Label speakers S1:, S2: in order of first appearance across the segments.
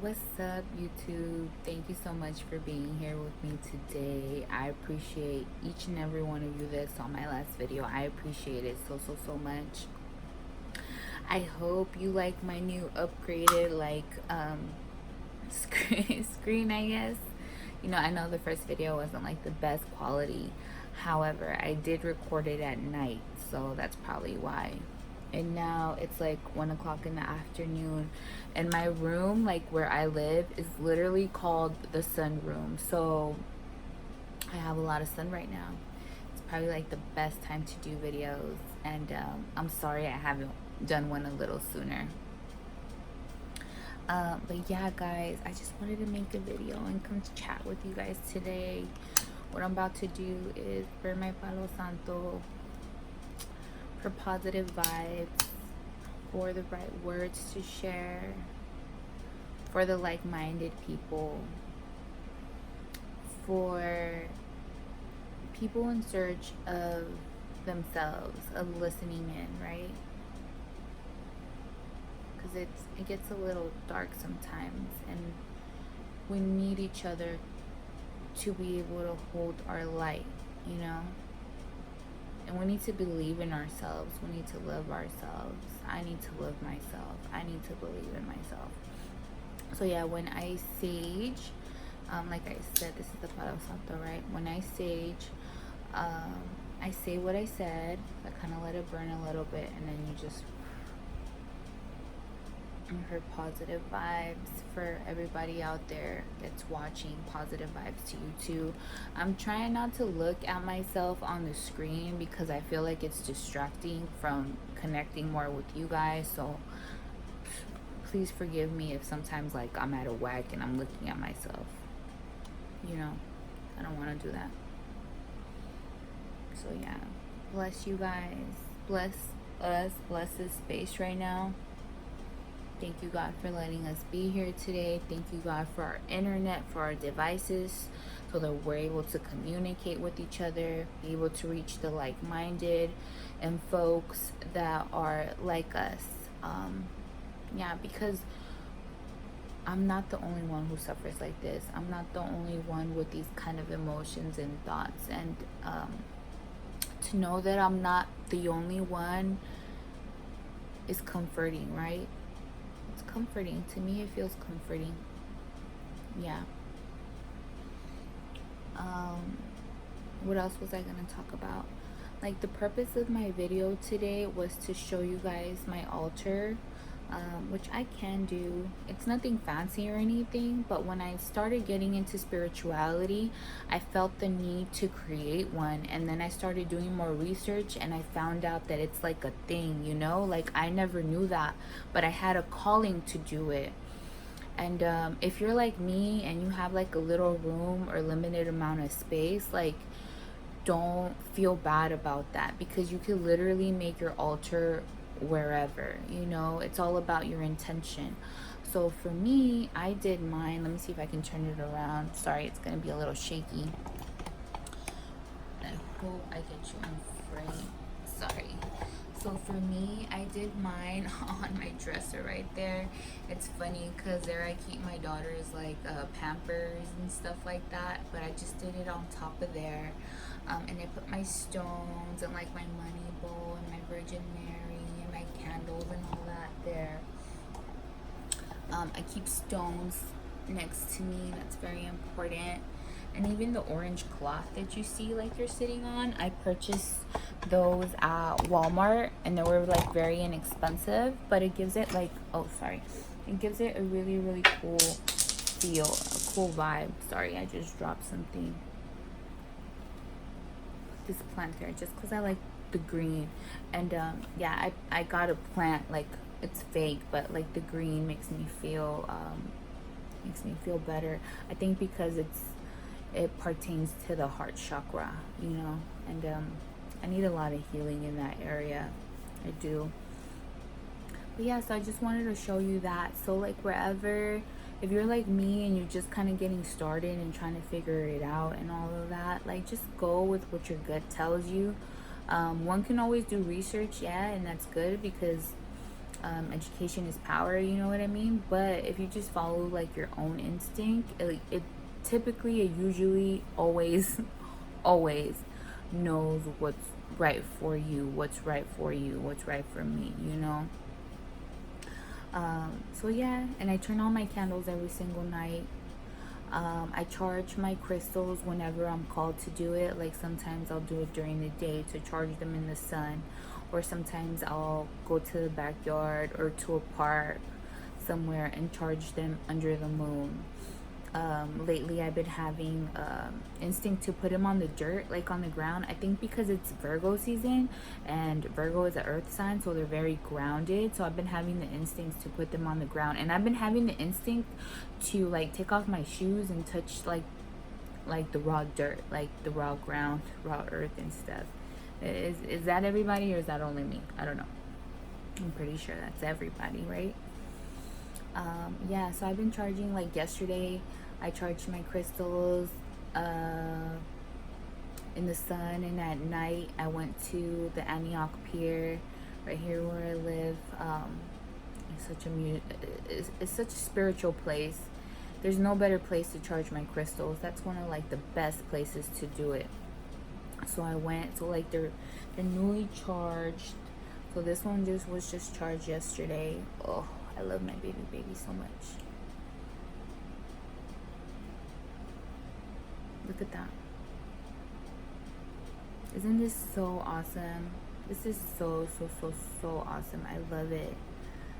S1: What's up, YouTube? Thank you so much for being here with me today. I appreciate each and every one of you that saw my last video. I appreciate it so much. I hope you like my new upgraded screen, I guess. I know the first video wasn't like the best quality. However, I did record it at night, so that's probably why. And now it's like 1 o'clock in the afternoon, and my room, like where I live, is literally called the sun room. So I have a lot of sun right now. It's probably like the best time to do videos, and I'm sorry I haven't done one a little sooner. But yeah, guys, I just wanted to make a video and come to chat with you guys today. What I'm about to do is burn my Palo Santo for positive vibes, for the right words to share, for the like-minded people, for people in search of themselves, of listening in, right? Because it gets a little dark sometimes, and we need each other to be able to hold our light, and we need to believe in ourselves. We need to love ourselves. I need to love myself. I need to believe in myself. So yeah, when I sage, like I said, this is the Palo Santo, right? When I sage, I say what I said. I kind of let it burn a little bit, and then you just her positive vibes for everybody out there that's watching. Positive vibes to you too. I'm trying not to look at myself on the screen because I feel like it's distracting from connecting more with you guys. So please forgive me if sometimes like I'm out of whack and I'm looking at myself. I don't want to do that. So yeah, bless you guys, bless us, bless this space right now. Thank you, God, for letting us be here today. Thank you, God, for our internet, for our devices, so that we're able to communicate with each other, be able to reach the like-minded and folks that are like us. Yeah, because I'm not the only one who suffers like this. I'm not the only one with these kind of emotions and thoughts. And to know that I'm not the only one is comforting, right? Comforting to me. It feels comforting. Yeah. What else was I gonna talk about? Like, the purpose of my video today was to show you guys my altar, which I can do. It's nothing fancy or anything, but when I started getting into spirituality, I felt the need to create one. And then I started doing more research, and I found out that it's like a thing, like I never knew that, but I had a calling to do it. And if you're like me and you have like a little room or limited amount of space, like, don't feel bad about that, because you could literally make your altar wherever. It's all about your intention. So for me, I did mine. Let me see if I can turn it around. Sorry, it's gonna be a little shaky. I hope I get you in frame. Sorry. So for me, I did mine on my dresser right there. It's funny because there I keep my daughter's like Pampers and stuff like that, but I just did it on top of there. And I put my stones and like my money bowl and my Virgin Mary and my candles and all that there. I keep stones next to me. That's very important. And even the orange cloth that you see like you're sitting on, I purchased those at Walmart, and they were like very inexpensive, but it gives it like, it gives it a really cool feel, a cool vibe. Sorry, I just dropped something. This plant there, just because I like the green. And yeah, I got a plant, like it's fake, but like the green makes me feel better. I think because it pertains to the heart chakra, and I need a lot of healing in that area. I do. But yeah, so I just wanted to show you that. So like, wherever, if you're like me and you're just kind of getting started and trying to figure it out and all of that, like, just go with what your gut tells you. One can always do research, yeah, and that's good, because education is power, you know what I mean? But if you just follow like your own instinct, it typically, it usually always always knows what's right for you, what's right for you, what's right for me, you know. So yeah, and I turn on my candles every single night. I charge my crystals whenever I'm called to do it. Like sometimes I'll do it during the day to charge them in the sun, or sometimes I'll go to the backyard or to a park somewhere and charge them under the moon. Lately I've been having instinct to put them on the dirt, like on the ground. I think because it's Virgo season, and Virgo is an earth sign, so they're very grounded. So I've been having the instincts to put them on the ground, and I've been having the instinct to like take off my shoes and touch like the raw dirt, like the raw ground, raw earth and stuff. Is that everybody, or is that only me? I don't know. I'm pretty sure that's everybody, right? Yeah, so I've been charging. Like yesterday I charged my crystals in the sun, and at night I went to the Antioch Pier right here where I live. It's such a spiritual place. There's no better place to charge my crystals. That's one of like the best places to do it. So I went. So like they're newly charged. So this one was just charged yesterday. Oh, I love my baby so much. Look at that. Isn't this so awesome? This is so awesome. I love it.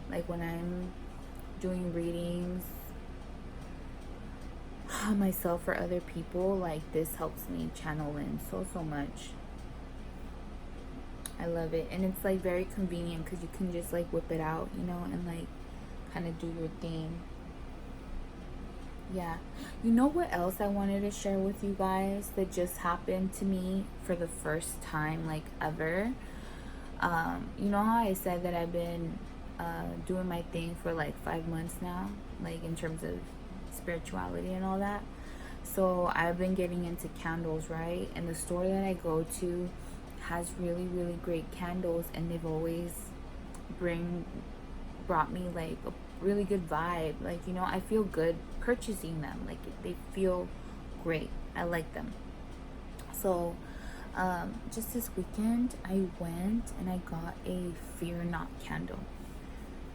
S1: Like when I'm doing readings myself for other people, like this helps me channel in so much. I love it. And it's like very convenient because you can just like whip it out, you know, and like kind of do your thing. Yeah. You know what else I wanted to share with you guys that just happened to me for the first time, like ever? You know how I said that I've been doing my thing for like 5 months now, like in terms of spirituality and all that? So I've been getting into candles, right? And the store that I go to has really great candles, and they've always brought me like a really good vibe. Like, you know, I feel good purchasing them. Like they feel great. I like them. So just this weekend I went and I got a Fear Not candle,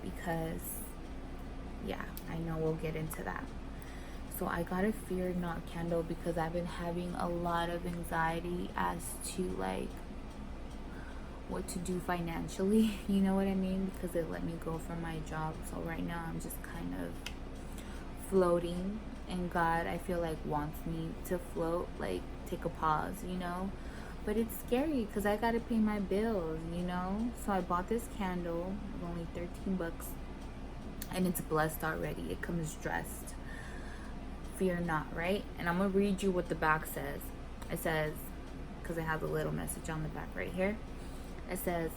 S1: because yeah, I know we'll get into that. So I got a Fear Not candle because I've been having a lot of anxiety as to like what to do financially, you know what I mean? Because it let me go from my job. So right now I'm just kind of floating, and God, I feel like, wants me to float, like take a pause, you know? But it's scary because I gotta pay my bills, you know? So I bought this candle, only 13 bucks, and it's blessed already. It comes dressed. Fear not, right? And I'm gonna read you what the back says. It says, because it has a little message on the back right here. It says,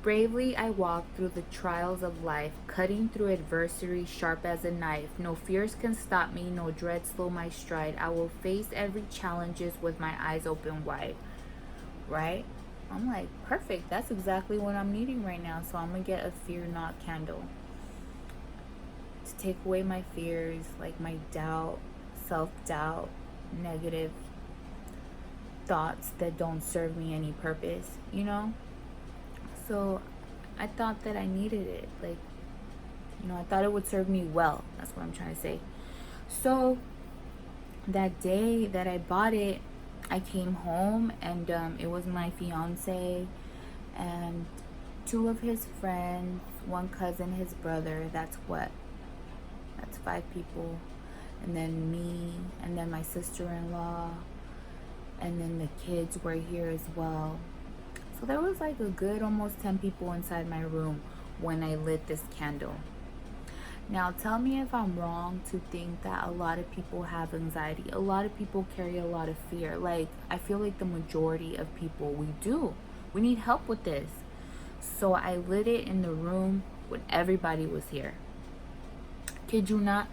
S1: bravely I walk through the trials of life, cutting through adversity sharp as a knife. No fears can stop me, no dread slow my stride. I will face every challenges with my eyes open wide. Right? I'm like, perfect. That's exactly what I'm needing right now. So I'm gonna get a Fear Not candle to take away my fears, like my doubt, self-doubt, negative thoughts that don't serve me any purpose, you know? So I thought that I needed it. Like, you know, I thought it would serve me well. That's what I'm trying to say. So that day that I bought it, I came home, and it was my fiance and two of his friends, one cousin, his brother. That's 5 people. And then me, and then my sister-in-law, and then the kids were here as well. So there was like a good almost 10 people inside my room when I lit this candle. Now tell me if I'm wrong to think that a lot of people have anxiety. A lot of people carry a lot of fear. Like, I feel like the majority of people, we do. We need help with this. So I lit it in the room when everybody was here. Kid you not.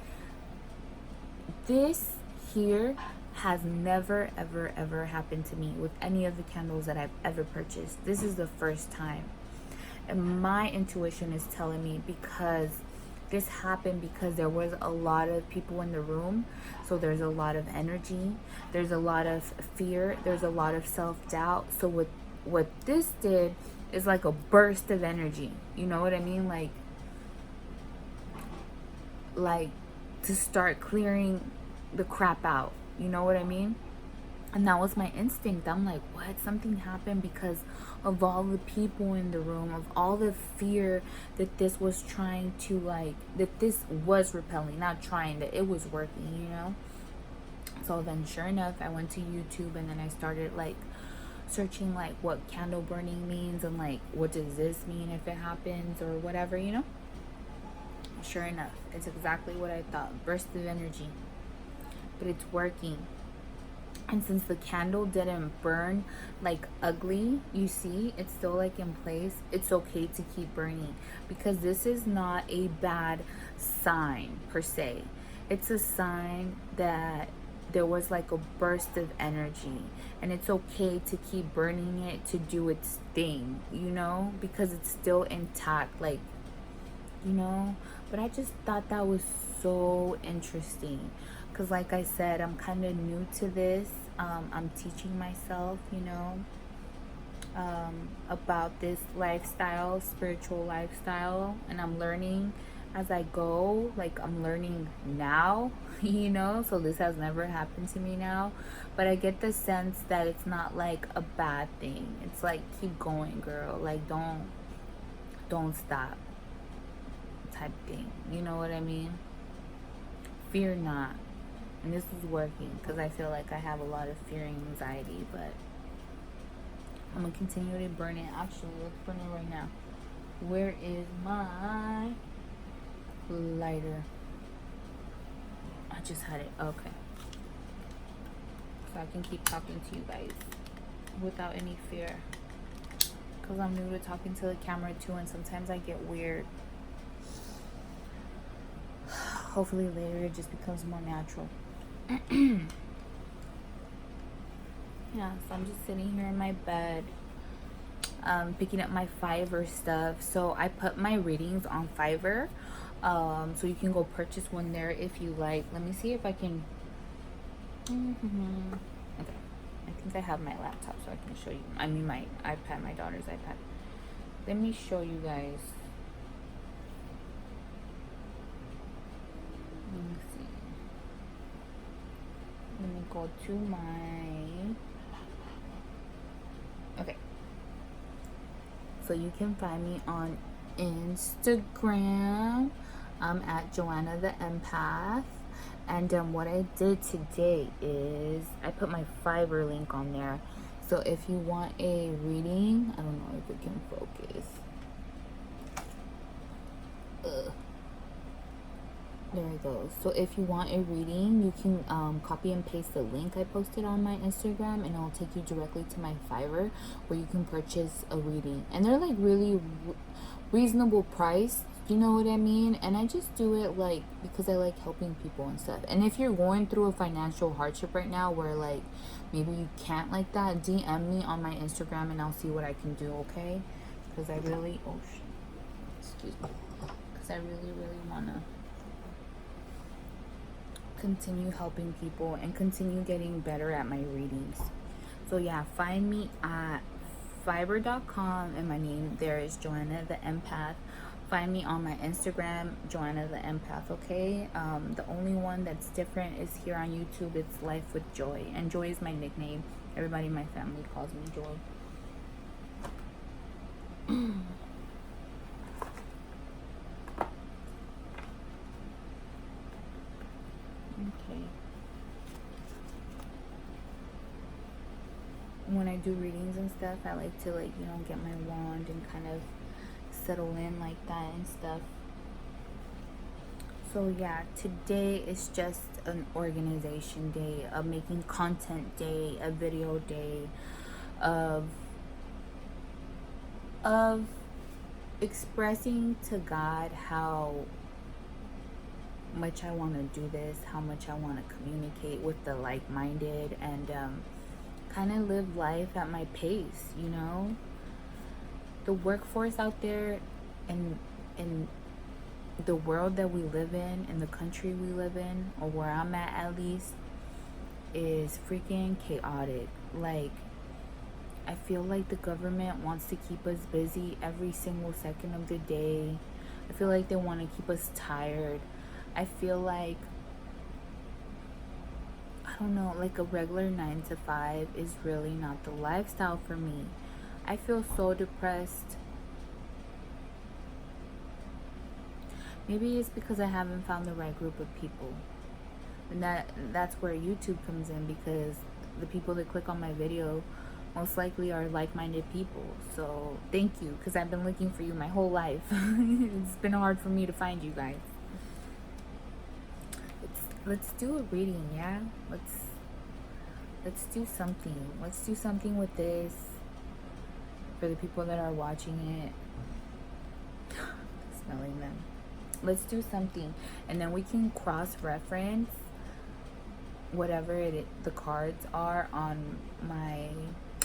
S1: This here has never ever happened to me with any of the candles that I've ever purchased. This is the first time. And my intuition is telling me because this happened because there was a lot of people in the room. So there's a lot of energy, there's a lot of fear, there's a lot of self-doubt. So what this did is like a burst of energy. You know what I mean? Like to start clearing the crap out. You know what I mean? And that was my instinct. I'm like, what? Something happened because of all the people in the room, of all the fear that this was trying to, like, that this was repelling, not trying, that it was working, you know? So then, sure enough, I went to YouTube and then I started, like, searching, like, what candle burning means and, like, what does this mean if it happens or whatever, you know? Sure enough, it's exactly what I thought. Burst of energy. But it's working. And since the candle didn't burn like ugly, you see it's still like in place, it's okay to keep burning, because this is not a bad sign per se. It's a sign that there was like a burst of energy, and it's okay to keep burning it to do its thing, you know, because it's still intact, like, you know. But I just thought that was so interesting because, like I said, I'm kind of new to this. I'm teaching myself, you know, about this lifestyle, spiritual lifestyle, and I'm learning as I go. Like, I'm learning now, you know, so this has never happened to me now. But I get the sense that it's not like a bad thing. It's like, keep going, girl. Like, don't stop, type thing. You know what I mean? Fear not. And this is working because I feel like I have a lot of fear and anxiety, but I'm gonna continue to burn it. Actually, let's burn it right now. Where is my lighter? I just had it. Okay. So I can keep talking to you guys without any fear, because I'm new to talking to the camera too, and sometimes I get weird. Hopefully later it just becomes more natural. Yeah, so I'm just sitting here in my bed, picking up my Fiverr stuff. So I put my readings on Fiverr, so you can go purchase one there if you like. Let me see if I can. Okay, I think I have my laptop so I can show you. I mean, my iPad, my daughter's iPad. Let me show you guys. Let me see. Let me go to my. Okay. So you can find me on Instagram. I'm at Joanna the Empath. And what I did today is I put my Fiverr link on there. So if you want a reading, I don't know if it can focus. There it goes. So if you want a reading, you can copy and paste the link I posted on my Instagram, and it'll take you directly to my Fiverr where you can purchase a reading. And they're like really reasonable price, you know what I mean? And I just do it like because I like helping people and stuff. And if you're going through a financial hardship right now where like maybe you can't like that, DM me on my Instagram and I'll see what I can do, okay? Because I really, excuse me. Because I really want to continue helping people and continue getting better at my readings. So yeah, find me at Fiverr.com, and my name there is Joanna the Empath. Find me on my Instagram, Joanna the Empath, okay? The only one that's different is here on YouTube. It's Life with Joy, and Joy is my nickname. Everybody in my family calls me Joy. Okay. When I do readings and stuff, I like to, like, you know, get my wand and kind of settle in like that and stuff. So yeah, today is just an organization day, a making content day, a video day, of expressing to God how much I want to do this, how much I want to communicate with the like-minded, and kind of live life at my pace, you know. the workforce out there in the world that we live in the country we live in, or where I'm at least, is freaking chaotic. Like, I feel like the government wants to keep us busy every single second of the day. I feel like they want to keep us tired. I feel like, I don't know, like a regular 9 to 5 is really not the lifestyle for me. I feel so depressed. Maybe it's because I haven't found the right group of people. And that's where YouTube comes in, because the people that click on my video most likely are like-minded people. So thank you, because I've been looking for you my whole life. It's been hard for me to find you guys. Let's do a reading, yeah? Let's do something. Let's do something with this for the people that are watching it. Smelling them. Let's do something, and then we can cross-reference whatever the cards are on my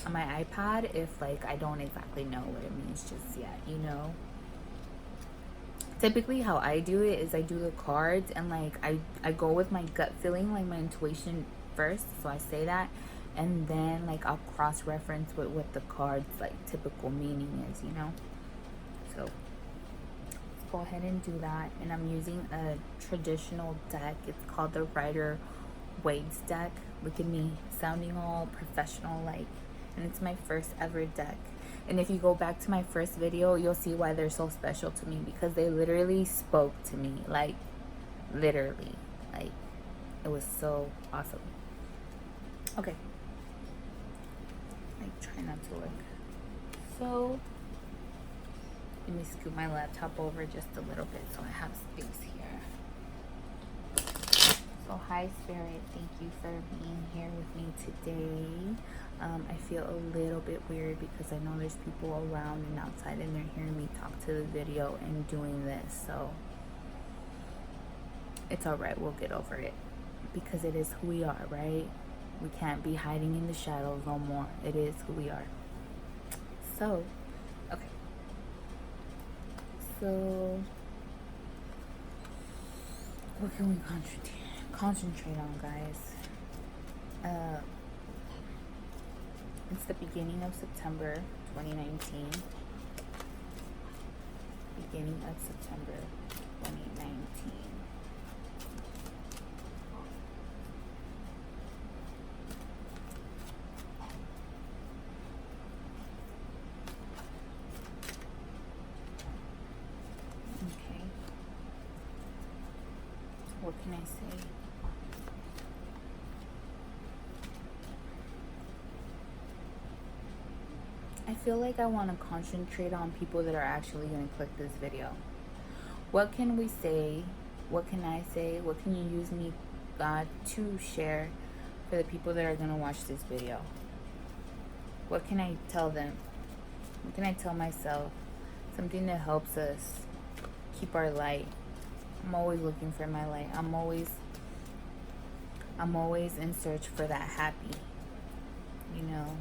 S1: iPad, if like I don't exactly know what it means just yet, you know. Typically how I do it is I do the cards, and like I go with my gut feeling, like my intuition first, so I say that, and then like I'll cross-reference what the cards like typical meaning is, you know. So let's go ahead and do that. And I'm using a traditional deck. It's called the Rider-Waite's deck. Look at me sounding all professional like, and it's my first ever deck. And if you go back to my first video, you'll see why they're so special to me, because they literally spoke to me, like literally, like it was so awesome. Okay, like try not to look. So let me scoot my laptop over just a little bit so I have space here. So hi Spirit, thank you for being here with me today. I feel a little bit weird because I know there's people around and outside, and they're hearing me talk to the video and doing this, so it's alright, we'll get over it, because it is who we are, right? We can't be hiding in the shadows no more. It is who we are. So okay, so what can we concentrate on, guys? It's the beginning of September 2019. Beginning of September 2019. Okay. What can I say? I feel like I want to concentrate on people that are actually going to click this video. What can we say? What can I say? What can you use me, God, to share for the people that are going to watch this video? What can I tell them? What can I tell myself? Something that helps us keep our light. I'm always looking for my light. I'm always in search for that happy, you know.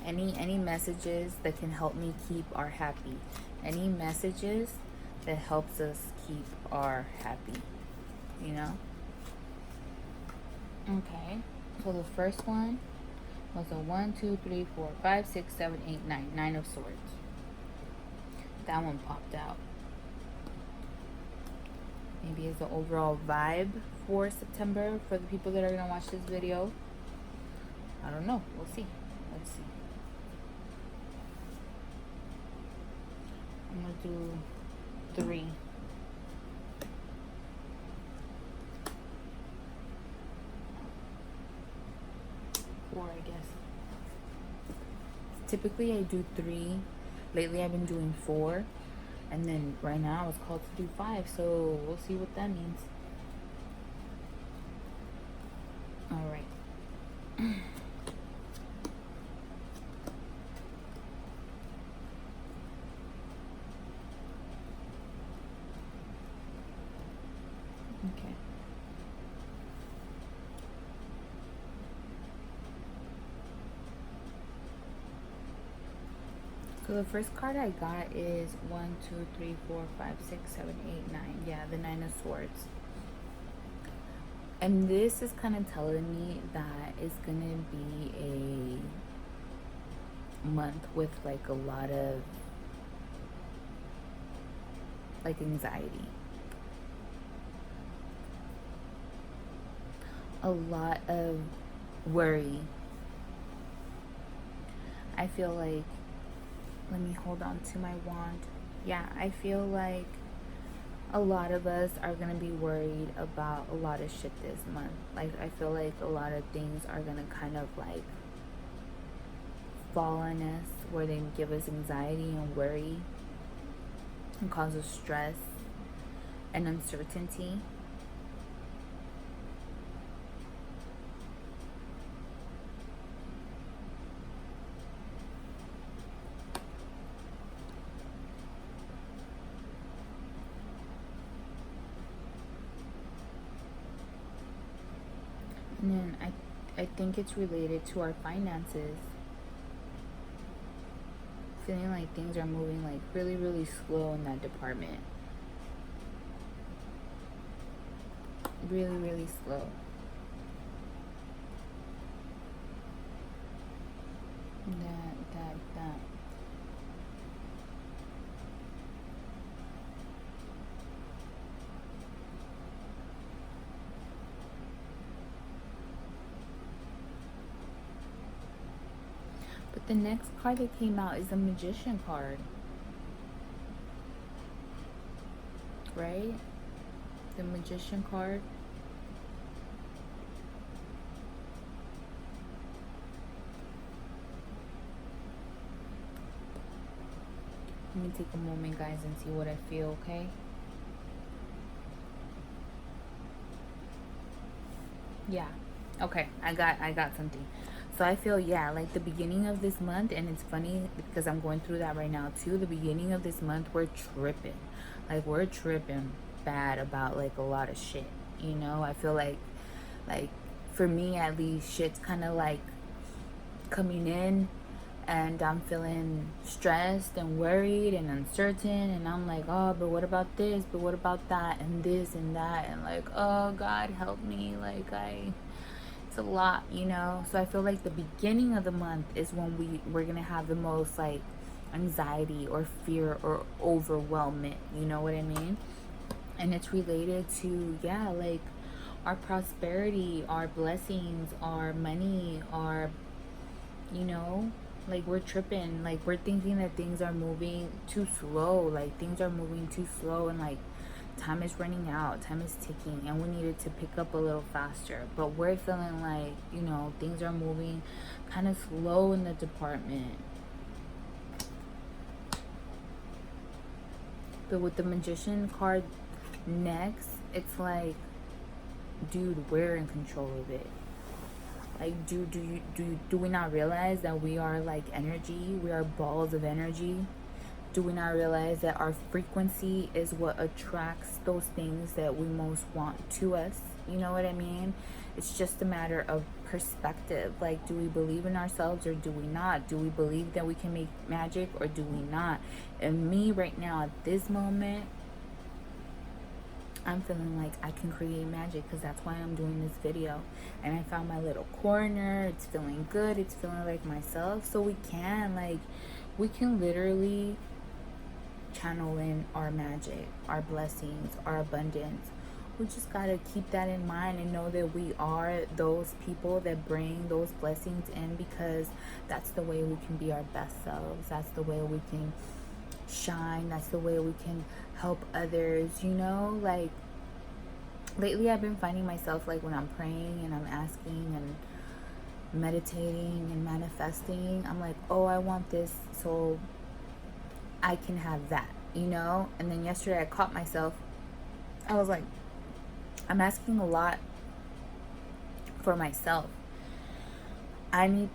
S1: Any messages that can help me keep our happy. Any messages that helps us keep our happy, you know. Okay, so the first one was a 1, 2, 3, 4, 5, 6, 7, 8, 9. 9 of Swords. That one popped out. Maybe as an overall vibe for September for the people that are going to watch this video. I don't know. We'll see. Let's see. I'm going to do 3. Four, I guess. Typically I do 3. Lately I've been doing 4. And then right now I was called to do 5. So we'll see what that means. Alright. Okay. So the first card I got is 1, 2, 3, 4, 5, 6, 7, 8, 9. Yeah, the 9 of Swords. And this is kind of telling me that it's gonna be a month with like a lot of like anxiety, a lot of worry. I feel like, let me hold on to my wand. Yeah, I feel like a lot of us are going to be worried about a lot of shit this month. Like, I feel like a lot of things are going to kind of like fall on us where they give us anxiety and worry and cause us stress and uncertainty. And then I think it's related to our finances. Feeling like things are moving like really, really slow in that department. Really, really slow. That. But the next card that came out is the Magician card. Right? The Magician card. Let me take a moment, guys, and see what I feel, okay? Yeah. Okay, I got something. So I feel, yeah, like the beginning of this month, and it's funny because I'm going through that right now too. The beginning of this month, we're tripping. Like, we're tripping bad about like a lot of shit. You know, I feel like for me at least, shit's kind of like coming in, and I'm feeling stressed and worried and uncertain, and I'm like, oh, but what about this, but what about that, and this and that, and like, oh God, help me. Like, it's a lot, you know. So I feel like the beginning of the month is when we're gonna have the most like anxiety or fear or overwhelmment, you know what I mean? And it's related to, yeah, like our prosperity, our blessings, our money, our, you know, like we're tripping, like we're thinking that things are moving too slow, like things are moving too slow, and like time is running out, time is ticking, and we needed to pick up a little faster. But we're feeling like, you know, things are moving kind of slow in the department. But with the Magician card next, it's like, dude, we're in control of it. Like, do we not realize that we are like energy? We are balls of energy. Do we not realize that our frequency is what attracts those things that we most want to us? You know what I mean? It's just a matter of perspective. Like, do we believe in ourselves or do we not? Do we believe that we can make magic or do we not? And me right now at this moment, I'm feeling like I can create magic, because that's why I'm doing this video. And I found my little corner. It's feeling good. It's feeling like myself. So we can literally channel in our magic, our blessings, our abundance. We just gotta keep that in mind and know that we are those people that bring those blessings in, because that's the way we can be our best selves. That's the way we can shine. That's the way we can help others, you know? Like, lately I've been finding myself, like, when I'm praying and I'm asking and meditating and manifesting, I'm like, oh, I want this so I can have that, you know? And then yesterday I caught myself. I was like, I'm asking a lot for myself. I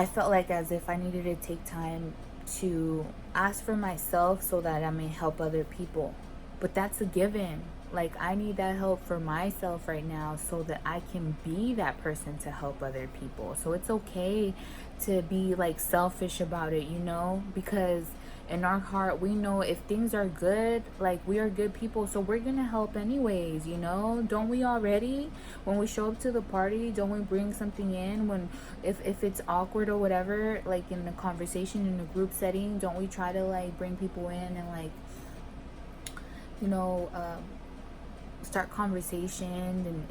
S1: felt like as if I needed to take time to ask for myself so that I may help other people. But that's a given. Like, I need that help for myself right now so that I can be that person to help other people. So it's okay to be like selfish about it, you know, because in our heart we know if things are good, like, we are good people, so we're gonna help anyways, you know. Don't we already? When we show up to the party, don't we bring something in? When, if it's awkward or whatever, like in a conversation in a group setting, don't we try to like bring people in and like, you know, start conversation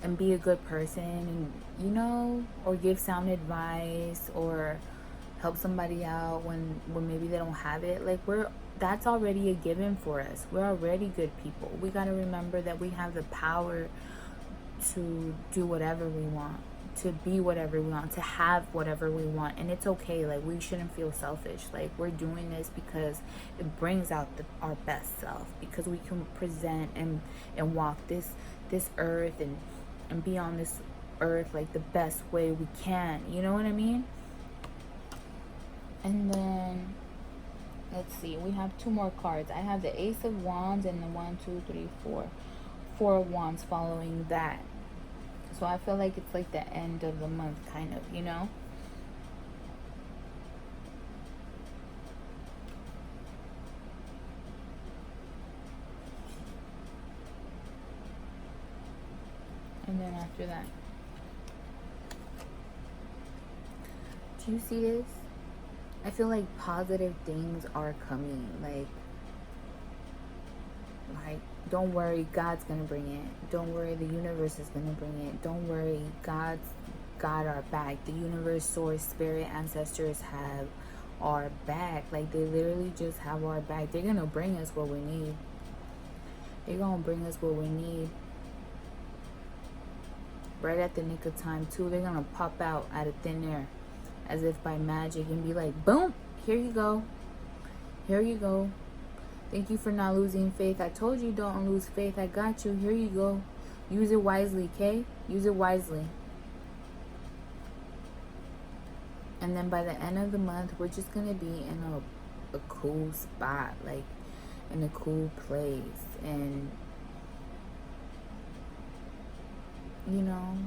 S1: and be a good person, and, you know, or give sound advice or help somebody out when maybe they don't have it. Like, that's already a given for us. We're already good people. We got to remember that we have the power to do whatever we want, to be whatever we want, to have whatever we want. And it's okay. Like, we shouldn't feel selfish. Like, we're doing this because it brings out our best self, because we can present and walk this earth and be on this earth like the best way we can, you know what I mean? And then let's see, we have two more cards. I have the Ace of Wands and the 4 of Wands following that. So I feel like it's like the end of the month, kind of, you know. And then after that, do you see this? I feel like positive things are coming. Like, don't worry, God's gonna bring it. Don't worry, the universe is gonna bring it. Don't worry, God's got our back. The universe, source, spirit, ancestors have our back. Like, they literally just have our back. They're gonna bring us what we need. They're gonna bring us what we need. Right at the nick of time too. They're gonna pop out of thin air as if by magic and be like, boom, here you go. Here you go. Thank you for not losing faith. I told you don't lose faith. I got you. Here you go. Use it wisely, okay? Use it wisely. And then by the end of the month, we're just going to be in a cool spot. Like, in a cool place. And, you know,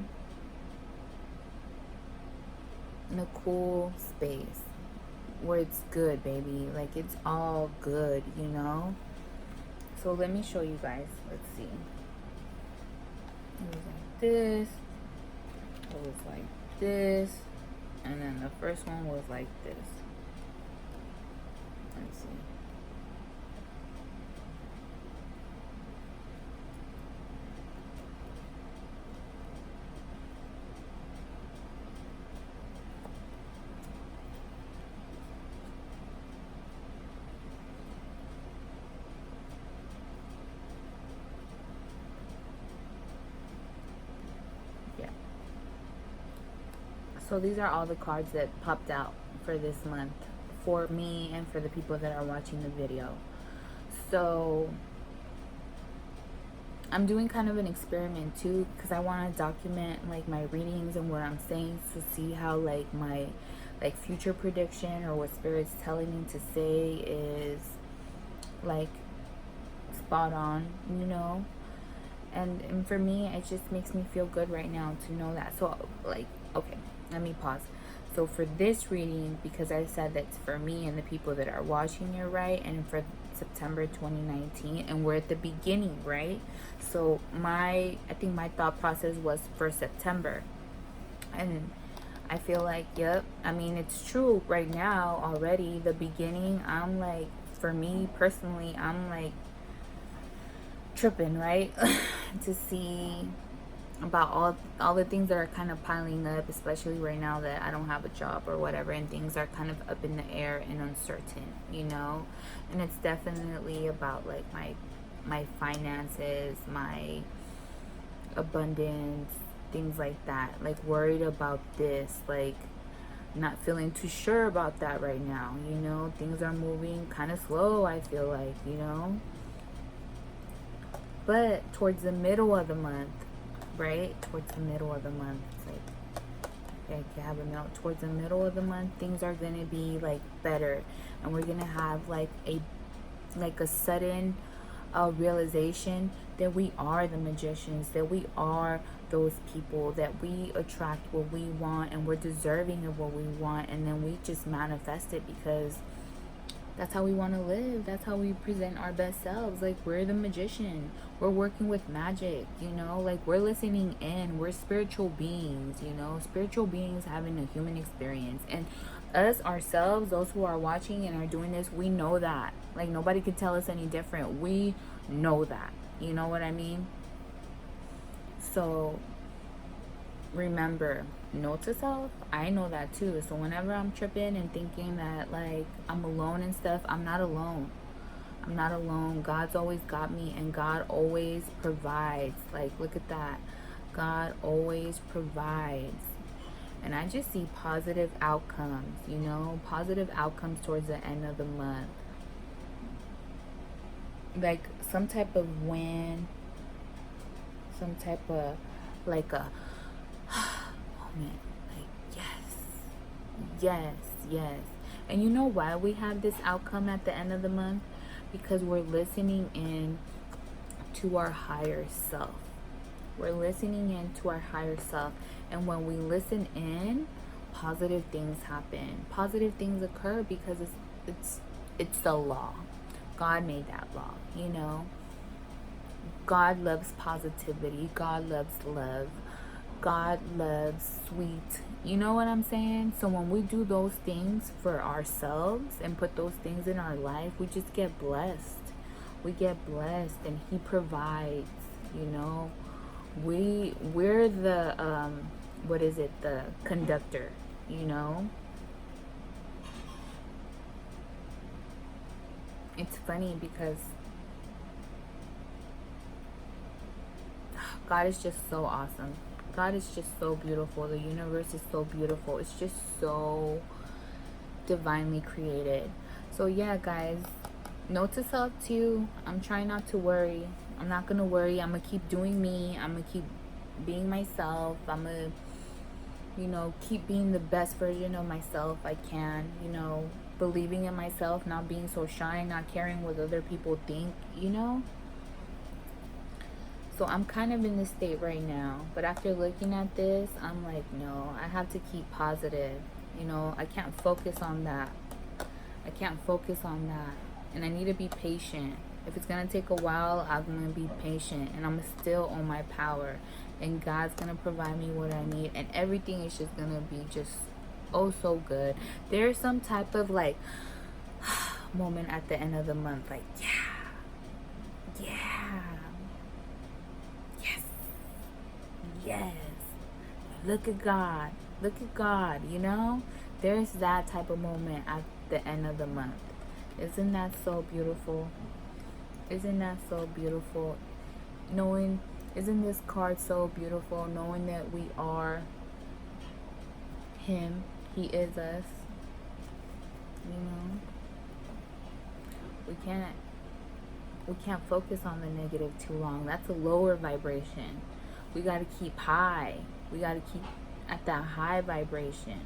S1: in a cool space where it's good, baby. Like, it's all good, you know. So let me show you guys. Let's see. It was like this. It was like this. And then the first one was like this. Let's see. So these are all the cards that popped out for this month for me and for the people that are watching the video. So I'm doing kind of an experiment too, because I want to document like my readings and what I'm saying to see how like my like future prediction or what spirit's telling me to say is like spot on, you know. And for me, it just makes me feel good right now to know that. So like, okay, let me pause. So for this reading, because I said that's for me and the people that are watching it, right? And for September 2019, and we're at the beginning, right? So I think my thought process was for September. And I feel like, yep, I mean, it's true right now already. The beginning, I'm like, for me personally, I'm like tripping, right? To see about all the things that are kind of piling up, especially right now that I don't have a job or whatever, and things are kind of up in the air and uncertain, you know. And it's definitely about like my finances, my abundance, things like that. Like, worried about this, like not feeling too sure about that right now, you know. Things are moving kind of slow, I feel like, you know. But towards the middle of the month, right? Towards the middle of the month, it's like, okay, you have a note. Towards the middle of the month, things are going to be like better. And we're going to have like a like a sudden realization that we are the magicians, that we are those people, that we attract what we want and we're deserving of what we want, and then we just manifest it because that's how we want to live. That's how we present our best selves. Like, we're the magician. We're working with magic, you know? Like, we're listening in. We're spiritual beings, you know? Spiritual beings having a human experience. And us, ourselves, those who are watching and are doing this, we know that. Like, nobody could tell us any different. We know that. You know what I mean? So, remember, note to self, I know that too. So whenever I'm tripping and thinking that like I'm alone and stuff, I'm not alone. I'm not alone. God's always got me, and God always provides. Like, look at that. God always provides. And I just see positive outcomes, you know, positive outcomes towards the end of the month. Like some type of win, some type of like a moment. Like, yes, yes. And you know why we have this outcome at the end of the month? Because we're listening in to our higher self. We're listening in to our higher self. And when we listen in, positive things happen. Positive things occur because it's the law. God made that law, you know. God loves positivity. God loves love. God loves sweet. You know what I'm saying? So when we do those things for ourselves and put those things in our life, we just get blessed. We get blessed, and He provides, you know. We're the what is it? The conductor, you know. It's funny because God is just so awesome. God is just so beautiful. The universe is so beautiful. It's just so divinely created. So yeah, guys, note to self too. I'm trying not to worry. I'm not gonna worry. I'm gonna keep doing me. I'm gonna keep being myself. I'm gonna, you know, keep being the best version of myself I can. You know, believing in myself, not being so shy, not caring what other people think, you know. So I'm kind of in this state right now. But after looking at this, I'm like, no, I have to keep positive. You know, I can't focus on that. I can't focus on that. And I need to be patient. If it's going to take a while, I'm going to be patient. And I'm still on my power. And God's going to provide me what I need. And everything is just going to be just oh so good. There's some type of like moment at the end of the month. Like, yeah. Yes. Look at God. Look at God, you know? There's that type of moment at the end of the month. Isn't that so beautiful? Isn't that so beautiful? Knowing, isn't this card so beautiful? Knowing that we are Him. He is us. You know? We can't focus on the negative too long. That's a lower vibration. We got to keep high. We got to keep at that high vibration.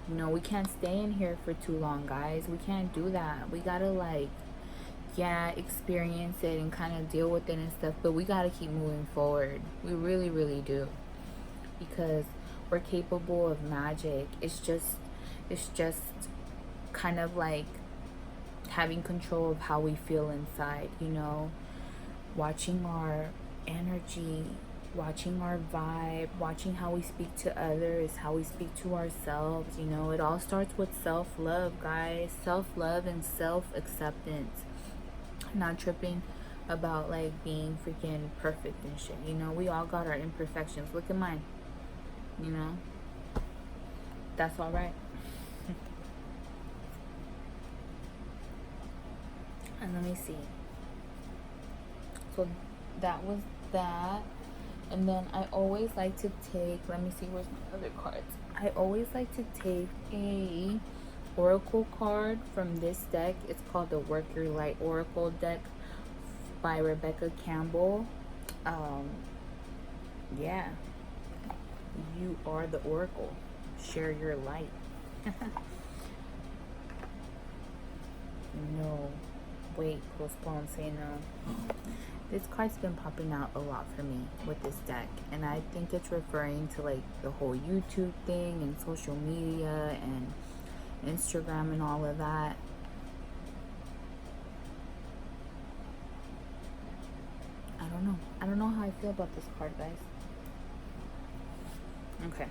S1: You know, we can't stay in here for too long, guys. We can't do that. We got to like, yeah, experience it and kind of deal with it and stuff. But we got to keep moving forward. We really, really do. Because we're capable of magic. It's just kind of like having control of how we feel inside, you know. Watching our energy, watching our vibe, watching how we speak to others, how we speak to ourselves, you know. It all starts with self-love, guys. Self-love and self-acceptance. Not tripping about like being freaking perfect and shit, you know. We all got our imperfections. Look at mine, you know. That's all right. And let me see. So that was that. And then I always like to take, let me see, where's my other cards? I always like to take a oracle card from this deck. It's called the Work Your Light Oracle deck by Rebecca Campbell. Yeah, you are the oracle. Share your light. No. wait, postpone, say no. This card's been popping out a lot for me with this deck, and I think it's referring to like the whole YouTube thing and social media and Instagram and all of that. I don't know how I feel about this card, guys. Okay.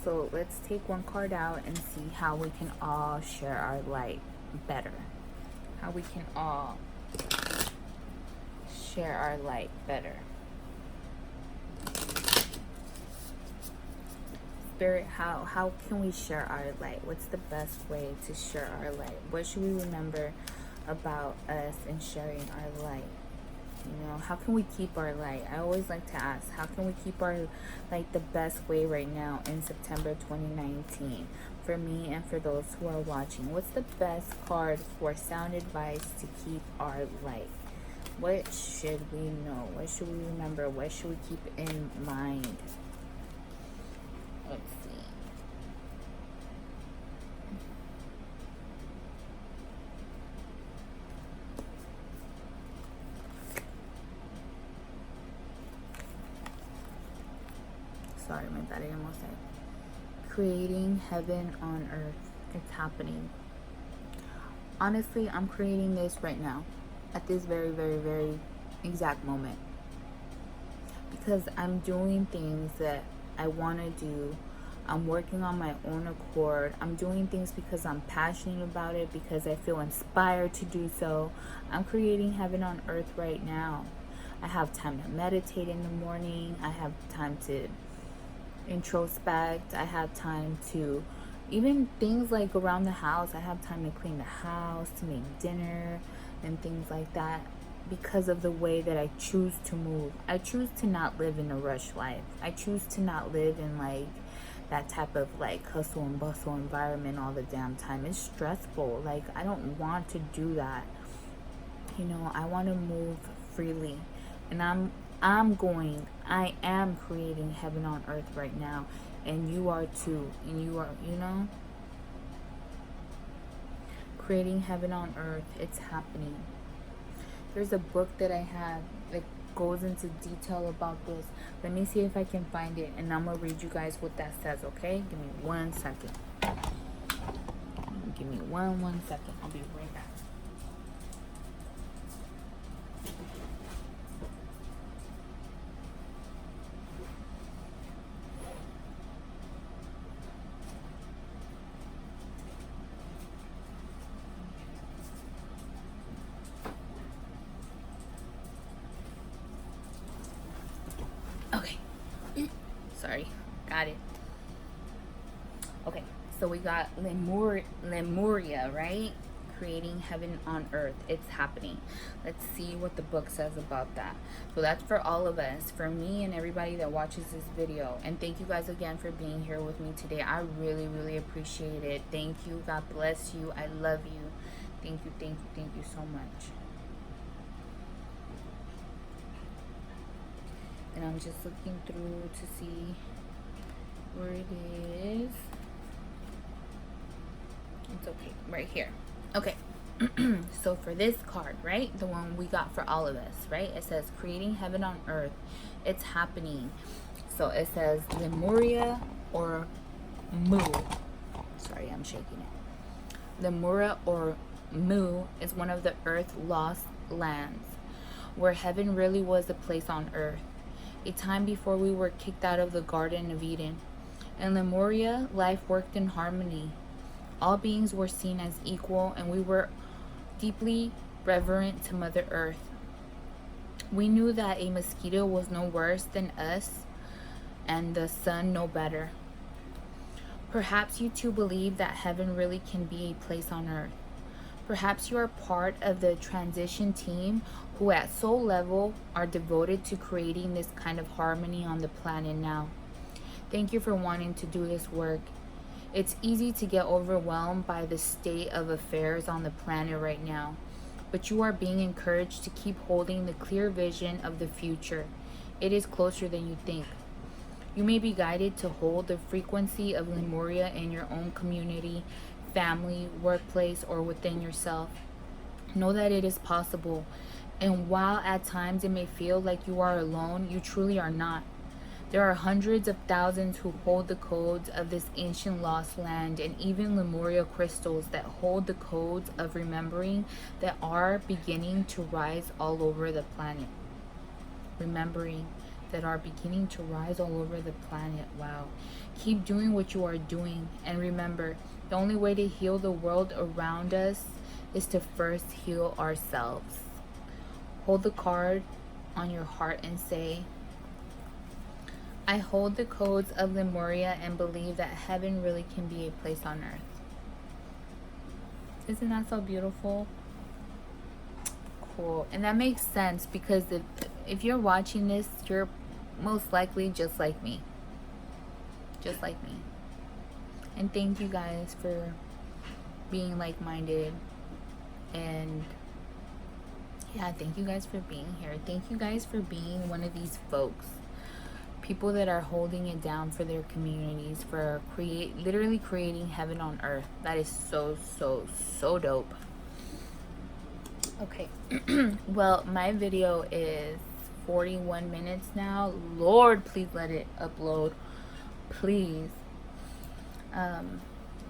S1: So let's take one card out and see how we can all share our light better. How we can all share our light better. Spirit, how can we share our light? What's the best way to share our light? What should we remember about us in sharing our light? You know, how can we keep our light? I always like to ask, how can we keep our light the best way right now in September 2019? For me and for those who are watching, what's the best card for sound advice to keep our light? What should we know? What should we remember? What should we keep in mind? Let's see. Sorry, my daddy almost said. Creating heaven on earth. It's happening. Honestly, I'm creating this right now. At this very, very, very exact moment. Because I'm doing things that I want to do. I'm working on my own accord. I'm doing things because I'm passionate about it, because I feel inspired to do so. I'm creating heaven on earth right now. I have time to meditate in the morning. I have time to introspect. I have time to even things like around the house. I have time to clean the house, to make dinner and things like that, because of the way that I choose to move. I choose to not live in a rush life. I choose to not live in like that type of like hustle and bustle environment all the damn time. It's stressful. Like, I don't want to do that. You know, I want to move freely. And I am creating heaven on earth right now. And you are too. And you are, you know, creating heaven on earth. It's happening. There's a book that I have that goes into detail about this. Let me see if I can find it, and I'm gonna read you guys what that says. Okay, give me 1 second. Give me one second. I'll be right back. Okay. Sorry. Got it. Okay. So we got Lemuria, right? Creating heaven on earth. It's happening. Let's see what the book says about that. So that's for all of us, for me and everybody that watches this video. And thank you guys again for being here with me today. I really, really appreciate it. Thank you. God bless you. I love you. Thank you, thank you, thank you so much. And I'm just looking through to see where it is. It's okay, right here. Okay. So for this card, right, the one we got for all of us, right, it says creating heaven on earth. It's happening. So it says Lemuria or Mu. Sorry, I'm shaking it. Lemuria or Mu is one of the earth lost lands, where heaven really was a place on earth, a time before we were kicked out of the Garden of Eden. In Lemuria, life worked in harmony. All beings were seen as equal, and we were deeply reverent to Mother Earth. We knew that a mosquito was no worse than us, and the sun no better. Perhaps you too believe that heaven really can be a place on earth. Perhaps you are part of the transition team who at soul level are devoted to creating this kind of harmony on the planet now. Thank you for wanting to do this work. It's easy to get overwhelmed by the state of affairs on the planet right now, but you are being encouraged to keep holding the clear vision of the future. It is closer than you think. You may be guided to hold the frequency of Lemuria in your own community, family, workplace, or within yourself. Know that it is possible. And while at times it may feel like you are alone, you truly are not. There are hundreds of thousands who hold the codes of this ancient lost land, and even Lemuria crystals that hold the codes of remembering that are beginning to rise all over the planet. Remembering that are beginning to rise all over the planet. Wow. Keep doing what you are doing, and remember, the only way to heal the world around us is to first heal ourselves. Hold the card on your heart and say, I hold the codes of Lemuria and believe that heaven really can be a place on earth. Isn't that so beautiful? Cool. And that makes sense because if you're watching this, you're most likely just like me. Just like me. And thank you guys for being like-minded. And yeah, thank you guys for being here. Thank you guys for being one of these folks. People that are holding it down for their communities, for literally creating heaven on earth. That is so, so, so dope. Okay. Well, my video is 41 minutes now. Lord, please let it upload. Please.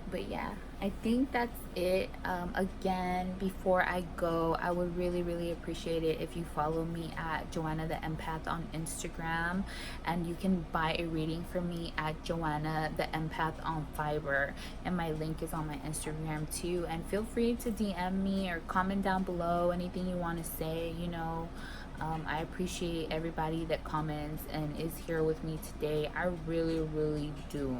S1: But yeah, I think that's it. Again, before I go, I would really, really appreciate it if you follow me at Joanna the Empath on Instagram, and you can buy a reading from me at Joanna the Empath on Fiverr, and my link is on my Instagram too. And feel free to DM me or comment down below anything you want to say. You know, I appreciate everybody that comments and is here with me today. I really, really do.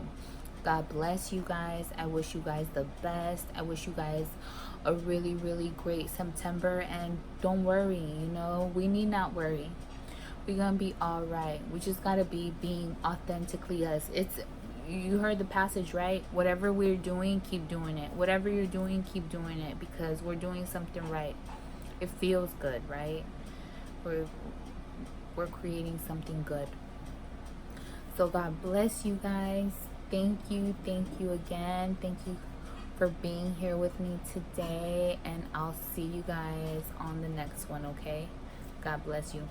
S1: God bless you guys. I wish you guys the best. I wish you guys a really, really great September. And don't worry, you know, we need not worry. We're gonna be all right. We just gotta be being authentically us. You heard the passage, right? Whatever we're doing, keep doing it. Whatever you're doing, keep doing it, because we're doing something right. It feels good, right? We're creating something good. So God bless you guys. Thank you again. Thank you for being here with me today, and I'll see you guys on the next one. Okay, God bless you.